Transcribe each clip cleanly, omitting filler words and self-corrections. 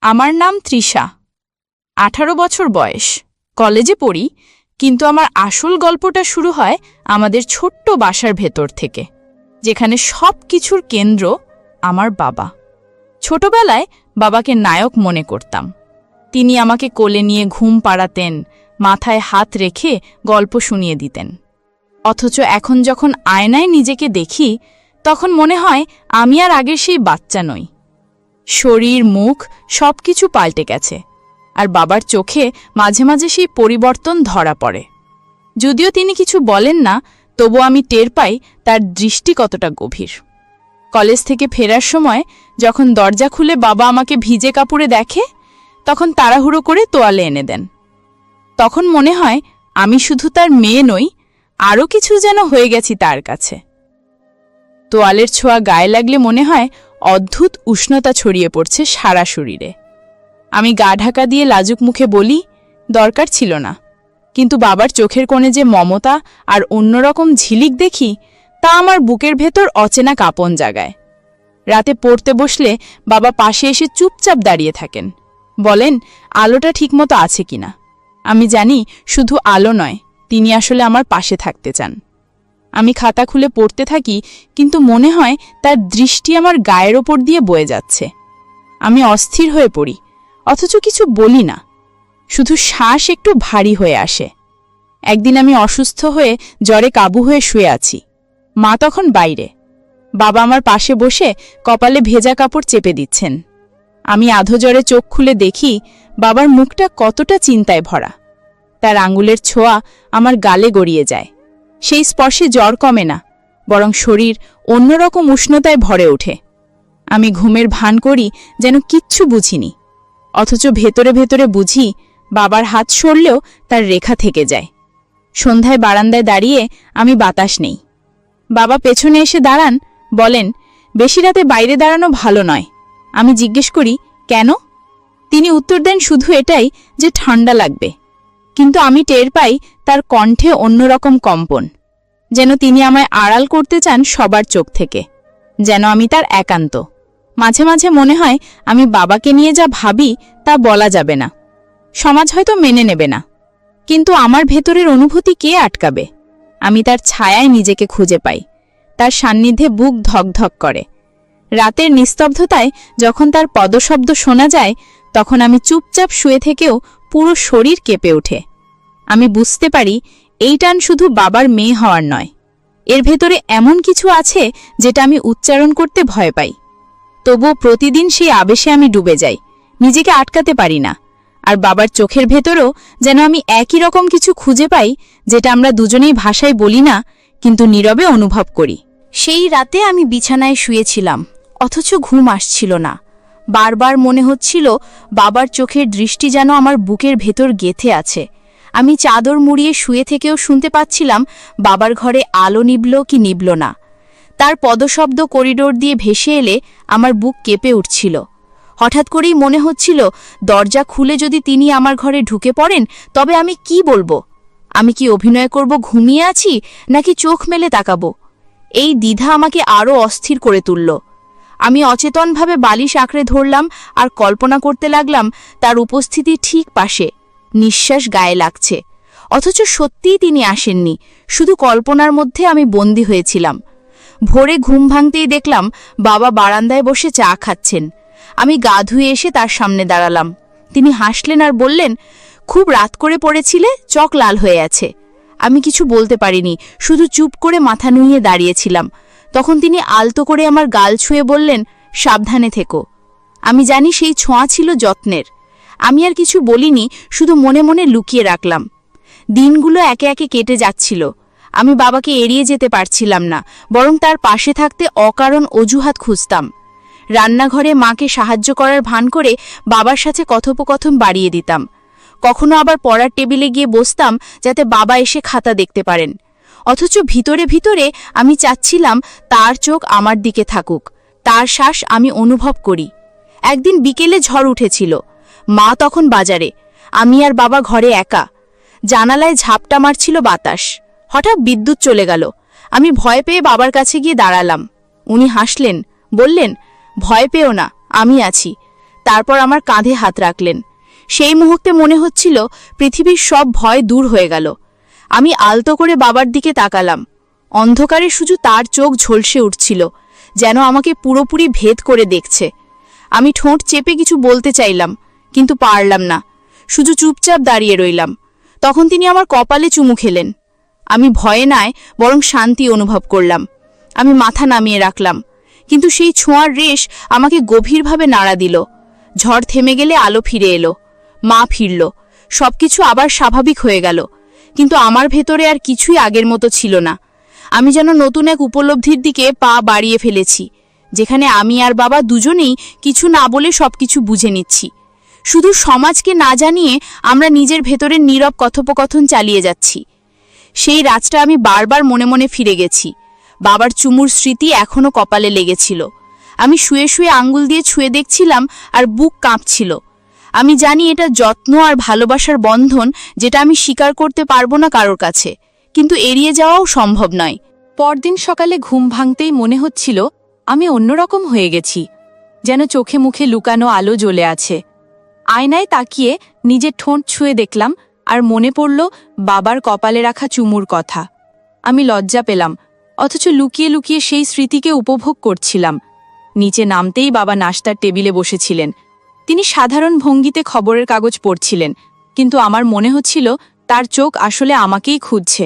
আমার নাম তৃষা। 18 বছর বয়স, কলেজে পড়ি। কিন্তু আমার আসল গল্পটা শুরু হয় আমাদের ছোট্ট বাসার ভেতর থেকে, যেখানে সব কিছুর কেন্দ্র আমার বাবা। ছোটবেলায় বাবাকে নায়ক মনে করতাম। তিনি আমাকে কোলে নিয়ে ঘুম পাড়াতেন, মাথায় হাত রেখে গল্প শুনিয়ে দিতেন। অথচ এখন যখন আয়নায় নিজেকে দেখি, তখন মনে হয় আমি আর আগের সেই বাচ্চা নই। শরীর, মুখ সবকিছু পাল্টে গেছে, আর বাবার চোখে মাঝে মাঝে সেই পরিবর্তন ধরা পড়ে। যদিও তিনি কিছু বলেন না, তবু আমি টের পাই তার দৃষ্টি কতটা গভীর। কলেজ থেকে ফেরার সময় যখন দরজা খুলে বাবা আমাকে ভিজে কাপড়ে দেখে, তখন তাড়াহুড়ো করে তোয়ালে এনে দেন। তখন মনে হয় আমি শুধু তার মেয়ে নই, আরও কিছু যেন হয়ে গেছি তার কাছে। তোয়ালের ছোঁয়া গায়ে লাগলে মনে হয় অদ্ভুত উষ্ণতা ছড়িয়ে পড়ছে সারা শরীরে। আমি গা ঢাকা দিয়ে লাজুক মুখে বলি, দরকার ছিল না। কিন্তু বাবার চোখের কোণে যে মমতা আর অন্যরকম ঝিলিক দেখি, তা আমার বুকের ভেতর অচেনা কাঁপন জাগায়। রাতে পড়তে বসলে বাবা পাশে এসে চুপচাপ দাঁড়িয়ে থাকেন, বলেন আলোটা ঠিকমতো আছে কিনা। আমি জানি শুধু আলো নয়, তিনি আসলে আমার পাশে থাকতে চান। আমি খাতা খুলে পড়তে থাকি, কিন্তু মনে হয় তার দৃষ্টি আমার গায়ের ওপর দিয়ে বয়ে যাচ্ছে। আমি অস্থির হয়ে পড়ি, অথচ কিছু বলি না, শুধু শ্বাস একটু ভারী হয়ে আসে। একদিন আমি অসুস্থ হয়ে জ্বরে কাবু হয়ে শুয়ে আছি। মা তখন বাইরে। বাবা আমার পাশে বসে কপালে ভেজা কাপড় চেপে দিচ্ছেন। আমি আধো জ্বরে চোখ খুলে দেখি বাবার মুখটা কতটা চিন্তায় ভরা। তার আঙুলের ছোঁয়া আমার গালে গড়িয়ে যায়। সেই স্পর্শে জ্বর কমে না, বরং শরীর অন্যরকম উষ্ণতায় ভরে ওঠে। আমি ঘুমের ভান করি যেন কিচ্ছু বুঝিনি, অথচ ভেতরে ভেতরে বুঝি বাবার হাত সরলেও তার রেখা থেকে যায়। সন্ধ্যায় বারান্দায় দাঁড়িয়ে আমি বাতাস নেই। বাবা পেছনে এসে দাঁড়ান, বলেন বেশি রাতে বাইরে দাঁড়ানো ভালো নয়। আমি জিজ্ঞেস করি কেন? তিনি উত্তর দেন শুধু এটাই যে ঠান্ডা লাগবে। কিন্তু আমি টের পাই তার কণ্ঠে অন্যরকম কম্পন, যেন তিনি আমায় আড়াল করতে চান সবার চোখ থেকে, যেন আমি তার একান্ত। মাঝে মাঝে মনে হয় আমি বাবাকে নিয়ে যা ভাবি তা বলা যাবে না, সমাজ হয়তো মেনে নেবে না, কিন্তু আমার ভেতরের অনুভূতি কে আটকাবে? আমি তার ছায়ায় নিজেকে খুঁজে পাই, তার সান্নিধ্যে বুক ধকধক করে। রাতের নিস্তব্ধতায় যখন তার পদশব্দ শোনা যায়, তখন আমি চুপচাপ শুয়ে থেকেও পুরো শরীর কেঁপে ওঠে। আমি বুঝতে পারি এই টান শুধু বাবার মেয়ে হওয়ার নয়, এর ভেতরে এমন কিছু আছে যেটা আমি উচ্চারণ করতে ভয় পাই। তবুও প্রতিদিন সেই আবেশে আমি ডুবে যাই, নিজেকে আটকাতে পারি না। আর বাবার চোখের ভেতরেও যেন আমি একই রকম কিছু খুঁজে পাই, যেটা আমরা দুজনেই ভাষায় বলি না, কিন্তু নীরবে অনুভব করি। সেই রাতে আমি বিছানায় শুয়েছিলাম, অথচ ঘুম আসছিল না। বারবার মনে হচ্ছিল বাবার চোখের দৃষ্টি যেন আমার বুকের ভেতর গেঁথে আছে। আমি চাদর মুড়িয়ে শুয়ে থেকেও শুনতে পাচ্ছিলাম বাবার ঘরে আলো নিভল কি নিভল না। তার পদশব্দ করিডোর দিয়ে ভেসে এলে আমার বুক কেঁপে উঠছিল। হঠাৎ করেই মনে হচ্ছিল দরজা খুলে যদি তিনি আমার ঘরে ঢুকে পড়েন, তবে আমি কি বলবো? আমি কি অভিনয় করব ঘুমিয়ে আছি, নাকি চোখ মেলে তাকাবো? এই দ্বিধা আমাকে আরও অস্থির করে তুলল। আমি অচেতনভাবে বালিশ আঁকড়ে ধরলাম আর কল্পনা করতে লাগলাম তার উপস্থিতি ঠিক পাশে, নিঃশ্বাস গায়ে লাগছে। অথচ সত্যিই তিনি আসেননি, শুধু কল্পনার মধ্যে আমি বন্দী হয়েছিলাম। ভোরে ঘুম ভাঙতেই দেখলাম বাবা বারান্দায় বসে চা খাচ্ছেন। আমি গা ধুয়ে এসে তার সামনে দাঁড়ালাম। তিনি হাসলেন আর বললেন, খুব রাত করে পড়েছিলে, চোখ লাল হয়ে আছে। আমি কিছু বলতে পারিনি, শুধু চুপ করে মাথা নুইয়ে দাঁড়িয়েছিলাম। তখন তিনি আলতো করে আমার গাল ছুঁয়ে বললেন, সাবধানে থেকো। আমি জানি সেই ছোঁয়া ছিল যত্নের। আমি আর কিছু বলিনি, শুধু মনে মনে লুকিয়ে রাখলাম। দিনগুলো একে একে কেটে যাচ্ছিল। আমি বাবাকে এড়িয়ে যেতে পারছিলাম না, বরং তার পাশে থাকতে অকারণ অজুহাত খুঁজতাম। রান্নাঘরে মাকে সাহায্য করার ভান করে বাবার সাথে কথোপকথন বাড়িয়ে দিতাম। কখনো আবার পড়ার টেবিলে গিয়ে বসতাম যাতে বাবা এসে খাতা দেখতে পারেন। অথচ ভিতরে ভিতরে আমি চাচ্ছিলাম তার চোখ আমার দিকে থাকুক, তার শ্বাস আমি অনুভব করি। একদিন বিকেলে ঝড় উঠেছিল। মা তখন বাজারে, আমি আর বাবা ঘরে একা। জানালায় ঝাপটা মারছিল বাতাস। হঠাৎ বিদ্যুৎ চলে গেল। আমি ভয় পেয়ে বাবার কাছে গিয়ে দাঁড়ালাম। উনি হাসলেন, বললেন, ভয় পেও না, আমি আছি। তারপর আমার কাঁধে হাত রাখলেন। সেই মুহূর্তে মনে হচ্ছিল পৃথিবীর সব ভয় দূর হয়ে গেল। আমি আলতো করে বাবার দিকে তাকালাম। অন্ধকারে শুধু তার চোখ ঝলসে উঠছিল, যেন আমাকে পুরোপুরি ভেদ করে দেখছে। আমি ঠোঁট চেপে কিছু বলতে চাইলাম, কিন্তু পারলাম না, শুধু চুপচাপ দাঁড়িয়ে রইলাম। তখন তিনি আমার কপালে চুমু খেলেন। আমি ভয়ে নয়, বরং শান্তি অনুভব করলাম। আমি মাথা নামিয়ে রাখলাম, কিন্তু সেই ছোঁয়ার রেশ আমাকে গভীরভাবে নাড়া দিল। ঝড় থেমে গেলে আলো ফিরে এলো, মা ফিরল, সবকিছু আবার স্বাভাবিক হয়ে গেল। কিন্তু আমার ভেতরে আর কিছুই আগের মতো ছিল না। আমি যেন নতুন এক উপলব্ধির দিকে পা বাড়িয়ে ফেলেছি, যেখানে আমি আর বাবা দুজনেই কিছু না বলে সবকিছু বুঝে নিচ্ছি। শুধু সমাজকে না জানিয়ে আমরা নিজের ভেতরের নীরব কথোপকথন চালিয়ে যাচ্ছি। সেই রাতটা আমি বারবার মনে মনে ফিরে গেছি। বাবার চুমুর স্মৃতি এখনো কপালে লেগেছিল। আমি শুয়ে শুয়ে আঙ্গুল দিয়ে ছুঁয়ে দেখছিলাম, আর বুক কাঁপছিল। আমি জানি এটা যত্ন আর ভালোবাসার বন্ধন, যেটা আমি স্বীকার করতে পারবো না কারোর কাছে, কিন্তু এড়িয়ে যাওয়াও সম্ভব নয়। পরদিন সকালে ঘুম ভাঙতেই মনে হচ্ছিল আমি অন্যরকম হয়ে গেছি, যেন চোখে মুখে লুকানো আলো জ্বলে আছে। আয়নায় তাকিয়ে নিজের ঠোঁট ছুঁয়ে দেখলাম, আর মনে পড়ল বাবার কপালে রাখা চুমুর কথা। আমি লজ্জা পেলাম, অথচ লুকিয়ে লুকিয়ে সেই স্মৃতিকে উপভোগ করছিলাম। নিচে নামতেই বাবা নাশতার টেবিলে বসেছিলেন। তিনি সাধারণ ভঙ্গিতে খবরের কাগজ পড়ছিলেন, কিন্তু আমার মনে হচ্ছিল তার চোখ আসলে আমাকেই খুঁজছে।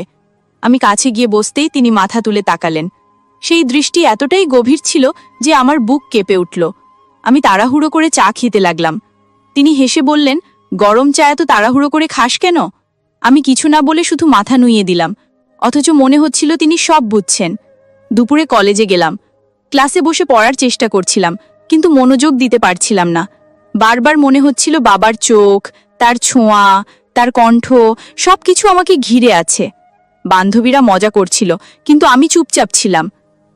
আমি কাছে গিয়ে বসতেই তিনি মাথা তুলে তাকালেন। সেই দৃষ্টি এতটাই গভীর ছিল যে আমার বুক কেঁপে উঠল। আমি তাড়াহুড়ো করে চা খেতে লাগলাম। তিনি হেসে বললেন, গরম চা এত তাড়াহুড়ো করে খাস কেন? আমি কিছু না বলে শুধু মাথা নুইয়ে দিলাম, অথচ মনে হচ্ছিল তিনি সব বুঝছেন। দুপুরে কলেজে গেলাম। ক্লাসে বসে পড়ার চেষ্টা করছিলাম, কিন্তু মনোযোগ দিতে পারছিলাম না। বারবার মনে হচ্ছিল বাবার চোখ, তার ছোঁয়া, তার কণ্ঠ, সবকিছু আমাকে ঘিরে আছে। বান্ধবীরা মজা করছিল, কিন্তু আমি চুপচাপ ছিলাম।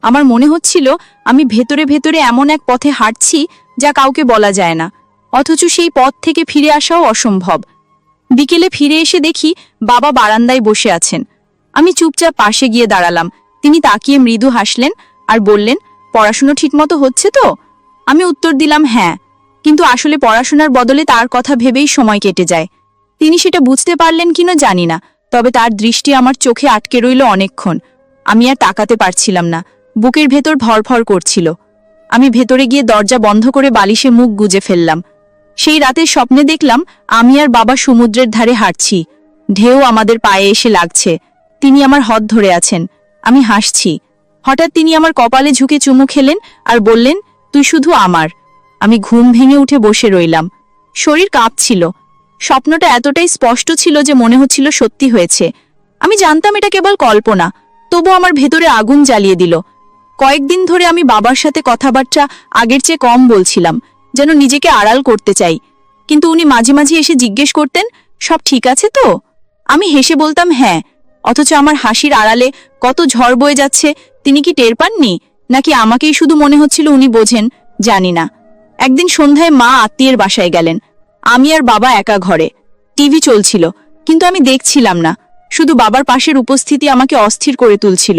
আমার মনে হচ্ছিল আমি ভেতরে ভেতরে এমন এক পথে হাঁটছি যা কাউকে বলা যায় না, অথচ সেই পথ থেকে ফিরে আসাও অসম্ভব। বিকেলে ফিরে এসে দেখি বাবা বারান্দায় বসে আছেন। আমি চুপচাপ পাশে গিয়ে দাঁড়ালাম। তিনি তাকিয়ে মৃদু হাসলেন আর বললেন, পড়াশুনো ঠিকমতো হচ্ছে তো? আমি উত্তর দিলাম, হ্যাঁ, কিন্তু আসলে পড়াশোনার বদলে তার কথা ভেবেই সময় কেটে যায়। তিনি সেটা বুঝতে পারলেন কিনা জানি না, তবে তার দৃষ্টি আমার চোখে আটকে রইল অনেকক্ষণ। আমি আর তাকাতে পারছিলাম না, বুকের ভেতর ভরভর করছিল। আমি ভেতরে গিয়ে দরজা বন্ধ করে বালিশে মুখ গুজে ফেললাম। সেই রাতে স্বপ্নে দেখলাম আমি আর বাবা সমুদ্রের ধারে হাঁটছি, ঢেউ আমাদের পায়ে এসে লাগছে। তিনি আমার হাত ধরে আছেন, আমি হাসছি। হঠাৎ তিনি আমার কপালে ঝুঁকে চুমু খেলেন আর বললেন, তুই শুধু আমার। আমি ঘুম ভেঙে উঠে বসে রইলাম, শরীর কাঁপছিল। স্বপ্নটা এতটাই স্পষ্ট ছিল যে মনে হচ্ছিল সত্যি হয়েছে। আমি জানতাম এটা কেবল কল্পনা, তবু আমার ভেতরে আগুন জ্বালিয়ে দিল। কয়েকদিন ধরে আমি বাবার সাথে কথাবার্তা আগের চেয়ে কম বলছিলাম, যেন নিজেকে আড়াল করতে চাই। কিন্তু উনি মাঝে মাঝে এসে জিজ্ঞেস করতেন, সব ঠিক আছে তো? আমি হেসে বলতাম হ্যাঁ, অথচ আমার হাসির আড়ালে কত ঝড় বয়ে যাচ্ছে তিনি কি টের পাননি, নাকি আমাকেই শুধু মনে হচ্ছিল উনি বোঝেন, জানি না। একদিন সন্ধ্যায় মা আত্মীয়ের বাসায় গেলেন। আমি আর বাবা একা ঘরে। টিভি চলছিল, কিন্তু আমি দেখছিলাম না। শুধু বাবার পাশের উপস্থিতি আমাকে অস্থির করে তুলছিল।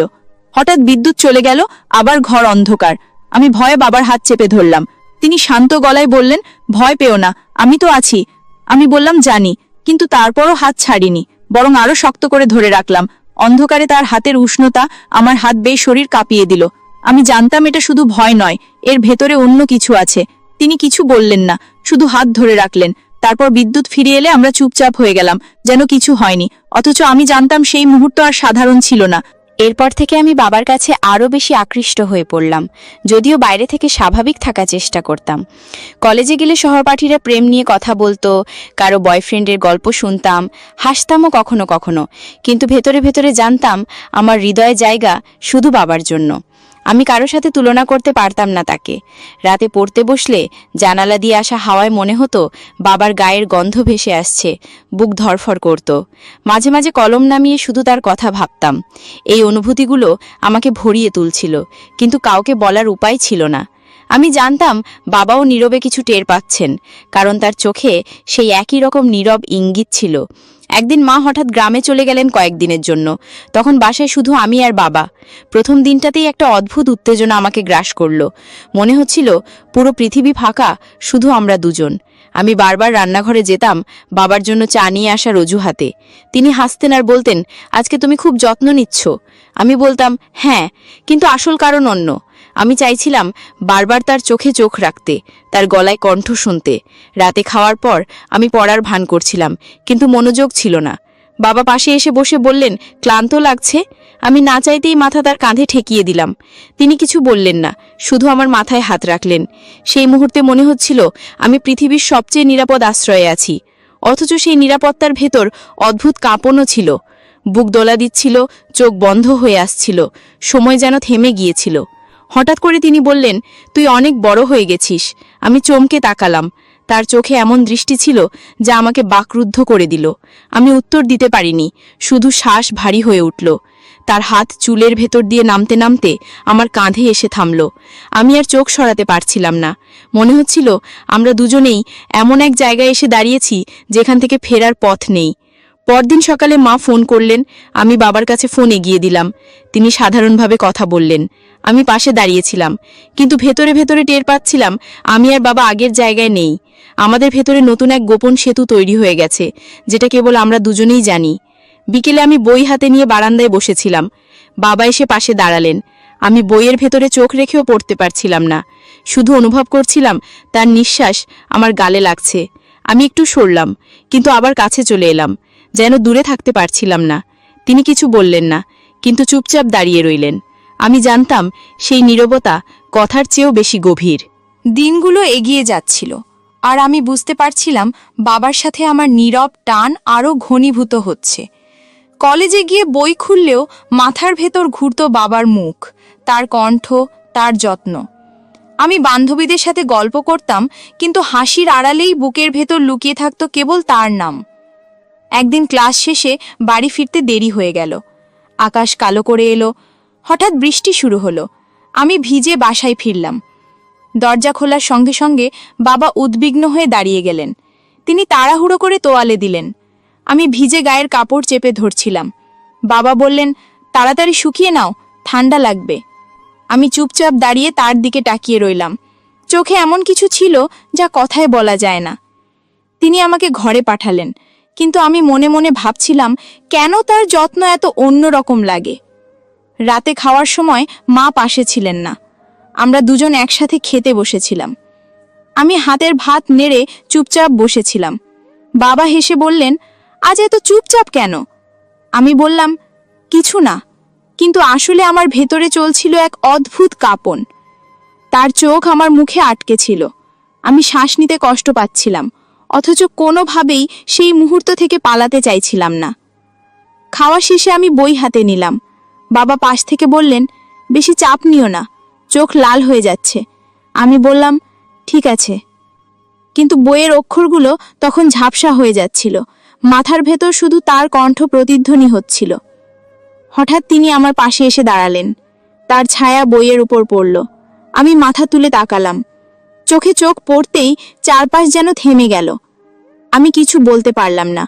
হঠাৎ বিদ্যুৎ চলে গেল, আবার ঘর অন্ধকার। আমি ভয়ে বাবার হাত চেপে ধরলাম। তিনি শান্ত গলায় বললেন, ভয় পেও না, আমি তো আছি। আমি বললাম জানি, কিন্তু তারপরও হাত ছাড়িনি, বরং আরো শক্ত করে ধরে রাখলাম। অন্ধকারে তার হাতের উষ্ণতা আমার হাত বেয়ে শরীর কাঁপিয়ে দিল। আমি জানতাম এটা শুধু ভয় নয়, এর ভেতরে অন্য কিছু আছে। তিনি কিছু বললেন না, শুধু হাত ধরে রাখলেন। তারপর বিদ্যুৎ ফিরে এলে আমরা চুপচাপ হয়ে গেলাম, যেন কিছু হয়নি। অথচ আমি জানতাম সেই মুহূর্ত আর সাধারণ ছিল না। এরপর থেকে আমি বাবার কাছে আরও বেশি আকৃষ্ট হয়ে পড়লাম, যদিও বাইরে থেকে স্বাভাবিক থাকার চেষ্টা করতাম। কলেজে গেলে সহপাঠীরা প্রেম নিয়ে কথা বলতো, কারো বয়ফ্রেন্ডের গল্প শুনতাম, হাসতামও কখনো কখনো, কিন্তু ভেতরে ভেতরে জানতাম আমার হৃদয়ে জায়গা শুধু বাবার জন্য। আমি কারো সাথে তুলনা করতে পারতাম না তাকে। রাতে পড়তে বসলে জানালা দিয়ে আসা হাওয়ায় মনে হতো বাবার গায়ের গন্ধ ভেসে আসছে, বুক ধরফর করত। মাঝে মাঝে কলম নামিয়ে শুধু তার কথা ভাবতাম। এই অনুভূতিগুলো আমাকে ভরিয়ে তুলছিল, কিন্তু কাউকে বলার উপায় ছিল না। আমি জানতাম বাবাও নীরবে কিছু টের পাচ্ছেন, কারণ তার চোখে সেই একই রকম নীরব ইঙ্গিত ছিল। একদিন মা হঠাৎ গ্রামে চলে গেলেন কয়েকদিনের জন্য। তখন বাসায় শুধু আমি আর বাবা। প্রথম দিনটাতেই একটা অদ্ভুত উত্তেজনা আমাকে গ্রাস করল। মনে হচ্ছিল পুরো পৃথিবী ফাঁকা, শুধু আমরা দুজন। আমি বারবার রান্নাঘরে যেতাম বাবার জন্য চা নিয়ে আসার অজুহাতে। তিনি হাসতেন আর বলতেন, আজকে তুমি খুব যত্ন নিচ্ছ। আমি বলতাম, হ্যাঁ, কিন্তু আসল কারণ অন্য। আমি চাইছিলাম বারবার তার চোখে চোখ রাখতে, তার গলায় কণ্ঠ শুনতে। রাতে খাওয়ার পর আমি পড়ার ভান করছিলাম, কিন্তু মনোযোগ ছিল না। বাবা পাশে এসে বসে বললেন, ক্লান্ত লাগছে? আমি না চাইতেই মাথা তার কাঁধে ঠেকিয়ে দিলাম। তিনি কিছু বললেন না, শুধু আমার মাথায় হাত রাখলেন। সেই মুহূর্তে মনে হচ্ছিল আমি পৃথিবীর সবচেয়ে নিরাপদ আশ্রয়ে আছি। অথচ সেই নিরাপত্তার ভেতর অদ্ভুত কাঁপনও ছিল। বুক দোলা দিচ্ছিল, চোখ বন্ধ হয়ে আসছিল, সময় যেন থেমে গিয়েছিল। হঠাৎ করে তিনি বললেন, তুই অনেক বড় হয়ে গেছিস। আমি চমকে তাকালাম। তার চোখে এমন দৃষ্টি ছিল যা আমাকে বাকরুদ্ধ করে দিল। আমি উত্তর দিতে পারিনি, শুধু শ্বাস ভারী হয়ে উঠল। তার হাত চুলের ভেতর দিয়ে নামতে নামতে আমার কাঁধে এসে থামল। আমি আর চোখ সরাতে পারছিলাম না। মনে হচ্ছিল আমরা দুজনেই এমন এক জায়গায় এসে দাঁড়িয়েছি যেখান থেকে ফেরার পথ নেই। পরদিন সকালে মা ফোন করলেন। আমি বাবার কাছে ফোন এগিয়ে দিলাম। তিনি সাধারণভাবে কথা বললেন। আমি পাশে দাঁড়িয়েছিলাম, কিন্তু ভেতরে ভেতরে টের পাচ্ছিলাম আমি আর বাবা আগের জায়গায় নেই। আমাদের ভেতরে নতুন এক গোপন সেতু তৈরি হয়ে গেছে, যেটা কেবল আমরা দুজনেই জানি। বিকেলে আমি বই হাতে নিয়ে বারান্দায় বসেছিলাম। বাবা এসে পাশে দাঁড়ালেন। আমি বইয়ের ভেতরে চোখ রেখেও পড়তে পারছিলাম না, শুধু অনুভব করছিলাম তার নিঃশ্বাস আমার গালে লাগছে। আমি একটু সরলাম, কিন্তু আবার কাছে চলে এলাম, যেন দূরে থাকতে পারছিলাম না। তিনি কিছু বললেন না, কিন্তু চুপচাপ দাঁড়িয়ে রইলেন। আমি জানতাম সেই নীরবতা কথার চেয়েও বেশি গভীর। দিনগুলো এগিয়ে যাচ্ছিল, আর আমি বুঝতে পারছিলাম বাবার সাথে আমার নীরব টান আরও ঘনীভূত হচ্ছে। কলেজে গিয়ে বই খুললেও মাথার ভেতর ঘুরত বাবার মুখ, তার কণ্ঠ, তার যত্ন। আমি বান্ধবীদের সাথে গল্প করতাম, কিন্তু হাসির আড়ালেই বুকের ভেতর লুকিয়ে থাকত কেবল তার নাম। একদিন ক্লাস শেষে বাড়ি ফিরতে দেরি হয়ে গেল। আকাশ কালো করে এলো। হঠাৎ বৃষ্টি শুরু হলো। আমি ভিজে বাসায় ফিরলাম। দরজা খোলার সঙ্গে সঙ্গে বাবা উদ্বিগ্ন হয়ে দাঁড়িয়ে গেলেন। তিনি তাড়াহুড়ো করে তোয়ালে দিলেন। আমি ভিজে গায়ের কাপড় চেপে ধরছিলাম। বাবা বললেন, তাড়াতাড়ি শুকিয়ে নাও, ঠান্ডা লাগবে। আমি চুপচাপ দাঁড়িয়ে তার দিকে তাকিয়ে রইলাম। চোখে এমন কিছু ছিল যা কথায় বলা যায় না। তিনি আমাকে ঘরে পাঠালেন, কিন্তু আমি মনে মনে ভাবছিলাম কেন তার যত্ন এত অন্যরকম লাগে। রাতে খাওয়ার সময় মা পাশে ছিলেন না। আমরা দুজন একসাথে খেতে বসেছিলাম। আমি হাতের ভাত নেড়ে চুপচাপ বসেছিলাম। বাবা হেসে বললেন, আজ এত চুপচাপ কেন? আমি বললাম, কিছু না, কিন্তু আসলে আমার ভেতরে চলছিল এক অদ্ভুত কাঁপন। তার চোখ আমার মুখে আটকে ছিল। আমি শ্বাস নিতে কষ্ট পাচ্ছিলাম, অথচ কোনোভাবেই সেই মুহূর্ত থেকে পালাতে চাইছিলাম না। খাওয়া শেষে আমি বই হাতে নিলাম। বাবা পাশ থেকে বললেন, বেশি চাপ নিও না, চোখ লাল হয়ে যাচ্ছে। আমি বললাম, ঠিক আছে, কিন্তু বইয়ের অক্ষরগুলো তখন ঝাপসা হয়ে যাচ্ছিল। মাথার ভেতর শুধু তার কণ্ঠ প্রতিধ্বনি হচ্ছিল। হঠাৎ তিনি আমার পাশে এসে দাঁড়ালেন। তার ছায়া বইয়ের উপর পড়ল। আমি মাথা তুলে তাকালাম। চোখে চোখ পড়তেই চারপাশ যেন থেমে গেল। আমি কিছু বলতে পারলাম না।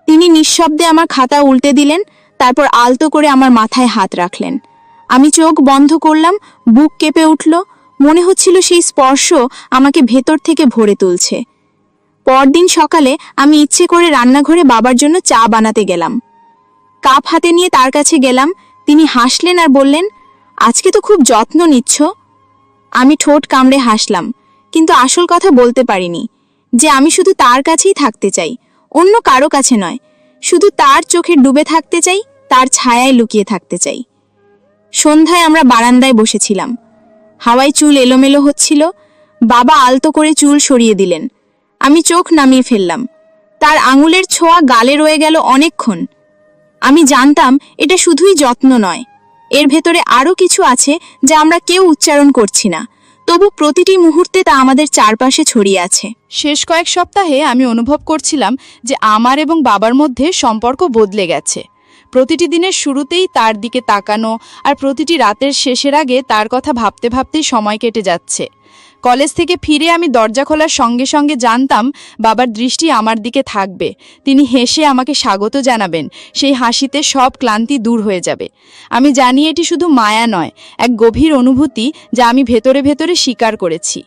তিনি নিঃশব্দে আমার খাতা উল্টে দিলেন, তারপর আলতো করে আমার মাথায় হাত রাখলেন। আমি চোখ বন্ধ করলাম, বুক কেঁপে উঠল। মনে হচ্ছিল সেই স্পর্শ আমাকে ভেতর থেকে ভরে তুলছে। পরদিন সকালে আমি ইচ্ছে করে রান্নাঘরে বাবার জন্য চা বানাতে গেলাম। কাপ হাতে নিয়ে তার কাছে গেলাম। তিনি হাসলেন আর বললেন, আজকে তো খুব যত্ন নিচ্ছ। আমি ঠোঁট কামড়ে হাসলাম, কিন্তু আসল কথা বলতে পারিনি, যে আমি শুধু তার কাছেই থাকতে চাই, অন্য কারো কাছে নয়। শুধু তার চোখে ডুবে থাকতে চাই, তার ছায়ায় লুকিয়ে থাকতে চাই। সন্ধ্যায় আমরা বারান্দায় বসেছিলাম। হাওয়ায় চুল এলোমেলো হচ্ছিল। বাবা আলতো করে চুল সরিয়ে দিলেন। আমি চোখ নামিয়ে ফেললাম। তার আঙুলের ছোঁয়া গালে রয়ে গেল অনেকক্ষণ। আমি জানতাম এটা শুধুই যত্ন নয়, এর ভেতরে আরও কিছু আছে যা আমরা কেউ উচ্চারণ করছি না, তবু প্রতিটি মুহূর্তে তা আমাদের চারপাশে ছড়িয়ে আছে। শেষ কয়েক সপ্তাহে আমি অনুভব করছিলাম যে আমার এবং বাবার মধ্যে সম্পর্ক বদলে গেছে। প্রতিটি দিনের শুরুতেই তার দিকে তাকানো আর প্রতিটি রাতের শেষের আগে তার কথা ভাবতে ভাবতেই সময় কেটে যাচ্ছে। কলেজ থেকে ফিরে আমি দরজা খোলার সঙ্গে সঙ্গে জানতাম বাবার দৃষ্টি আমার দিকে থাকবে। তিনি হেসে আমাকে স্বাগত জানাবেন, সেই হাসিতে সব ক্লান্তি দূর হয়ে যাবে। আমি জানি এটি শুধু মায়া নয়, এক গভীর অনুভূতি যা আমি ভেতরে ভেতরে স্বীকার করেছি।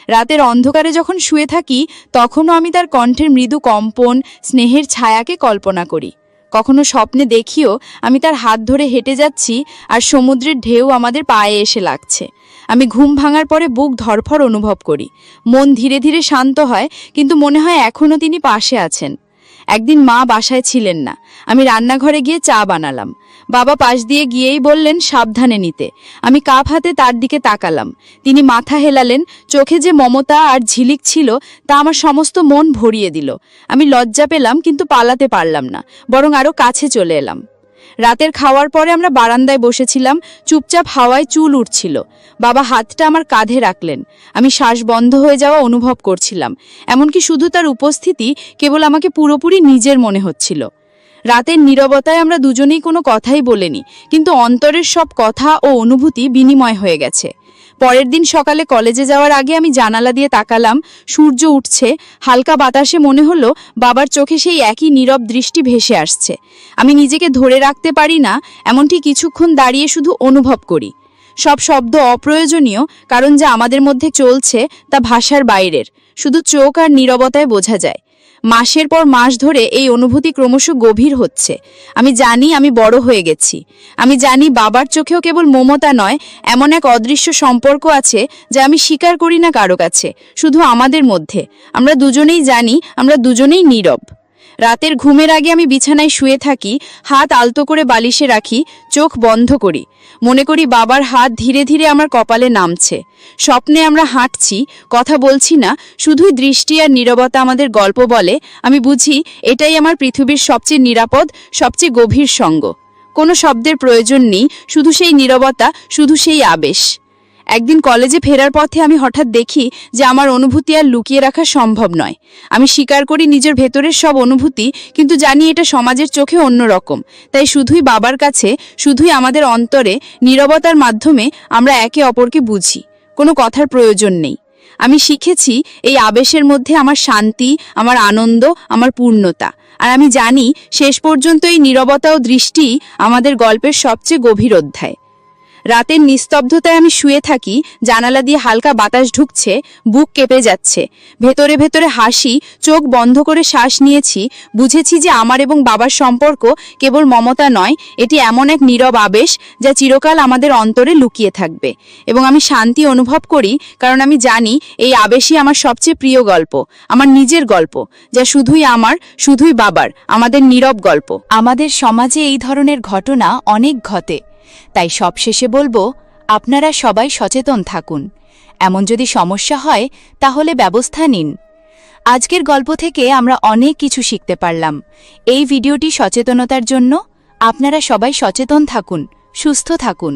রাতের অন্ধকারে যখন শুয়ে থাকি তখনও আমি তার কণ্ঠের মৃদু কম্পন, স্নেহের ছায়াকে কল্পনা করি। কখনো স্বপ্নে দেখিও আমি তার হাত ধরে হেঁটে যাচ্ছি আর সমুদ্রের ঢেউ আমাদের পায়ে এসে লাগছে। আমি ঘুম ভাঙার পরে বুক ধড়ফড় অনুভব করি, মন ধীরে ধীরে শান্ত হয়, কিন্তু মনে হয় এখনও তিনি পাশে আছেন। একদিন মা বাসায় ছিলেন না, আমি রান্নাঘরে গিয়ে চা বানালাম। বাবা পাশ দিয়ে গিয়েই বললেন সাবধানে নিতে। আমি কাপ হাতে তার দিকে তাকালাম। তিনি মাথা হেলালেন, চোখে যে মমতা আর ঝিলিক ছিল তা আমার সমস্ত মন ভরিয়ে দিল। আমি লজ্জা পেলাম, কিন্তু পালাতে পারলাম না, বরং আরও কাছে চলে এলাম। রাতের খাওয়ার পরে আমরা বারান্দায় বসেছিলাম, চুপচাপ হাওয়ায় চুল উঠছিল। বাবা হাতটা আমার কাঁধে রাখলেন। আমি শ্বাস বন্ধ হয়ে যাওয়া অনুভব করছিলাম, এমনকি শুধু তার উপস্থিতি কেবল আমাকে পুরোপুরি নিজের মনে হচ্ছিল। রাতের নীরবতায় আমরা দুজনেই কোনো কথাই বলিনি, কিন্তু অন্তরের সব কথা ও অনুভূতি বিনিময় হয়ে গেছে। পরের দিন সকালে কলেজে যাওয়ার আগে আমি জানালা দিয়ে তাকালাম, সূর্য উঠছে, হালকা বাতাসে মনে হলো বাবার চোখে সেই একই নীরব দৃষ্টি ভেসে আসছে। আমি নিজেকে ধরে রাখতে পারি না, এমনটি কিছুক্ষণ দাঁড়িয়ে শুধু অনুভব করি। সব শব্দ অপ্রয়োজনীয়, কারণ যা আমাদের মধ্যে চলছে তা ভাষার বাইরের, শুধু চোখ আর নীরবতায় বোঝা যায়। মাসের পর মাস ধরে এই অনুভূতি ক্রমশ গভীর হচ্ছে। আমি জানি আমি বড় হয়ে গেছি। আমি জানি বাবার চোখেও কেবল মমতা নয়, এমন এক অদৃশ্য সম্পর্ক আছে যা আমি স্বীকার করি না কারো কাছে, শুধু আমাদের মধ্যে। আমরা দুজনেই জানি, আমরা দুজনেই নীরব। রাতের ঘুমের আগে আমি বিছানায় শুয়ে থাকি, হাত আলতো করে বালিশে রাখি, চোখ বন্ধ করি। মনে করি বাবার হাত ধীরে ধীরে আমার কপালে নামছে। স্বপ্নে আমরা হাঁটছি, কথা বলছি না, শুধুই দৃষ্টি আর নীরবতা আমাদের গল্প বলে। আমি বুঝি এটাই আমার পৃথিবীর সবচেয়ে নিরাপদ, সবচেয়ে গভীর সঙ্গ। কোনো শব্দের প্রয়োজন নেই, শুধু সেই নীরবতা, শুধু সেই আবেশ। একদিন কলেজে ফেরার পথে আমি হঠাৎ দেখি যে আমার অনুভূতি আর লুকিয়ে রাখা সম্ভব নয়। আমি স্বীকার করি নিজের ভেতরের সব অনুভূতি, কিন্তু জানি এটা সমাজের চোখে অন্যরকম। তাই শুধুই বাবার কাছে, শুধুই আমাদের অন্তরে, নীরবতার মাধ্যমে আমরা একে অপরকে বুঝি। কোনো কথার প্রয়োজন নেই। আমি শিখেছি এই আবেশের মধ্যে আমার শান্তি, আমার আনন্দ, আমার পূর্ণতা। আর আমি জানি শেষ পর্যন্ত এই নীরবতা ও দৃষ্টি আমাদের গল্পের সবচেয়ে গভীর অধ্যায়। রাতের নিস্তব্ধতায় আমি শুয়ে থাকি, জানালা দিয়ে হালকা বাতাস ঢুকছে, বুক কেঁপে যাচ্ছে। ভেতরে ভেতরে হাসি, চোখ বন্ধ করে শ্বাস নিয়েছি। বুঝেছি যে আমার এবং বাবার সম্পর্ক কেবল মমতা নয়, এটি এমন এক নীরব আবেশ যা চিরকাল আমাদের অন্তরে লুকিয়ে থাকবে। এবং আমি শান্তি অনুভব করি, কারণ আমি জানি এই আবেশই আমার সবচেয়ে প্রিয় গল্প, আমার নিজের গল্প, যা শুধুই আমার, শুধুই বাবার, আমাদের নীরব গল্প। আমাদের সমাজে এই ধরনের ঘটনা অনেক ঘটে। তাই সবশেষে বলবো, আপনারা সবাই সচেতন থাকুন। এমন যদি সমস্যা হয় তাহলে ব্যবস্থা নিন। আজকের গল্প থেকে আমরা অনেক কিছু শিখতে পারলাম। এই ভিডিওটি সচেতনতার জন্য। আপনারা সবাই সচেতন থাকুন, সুস্থ থাকুন।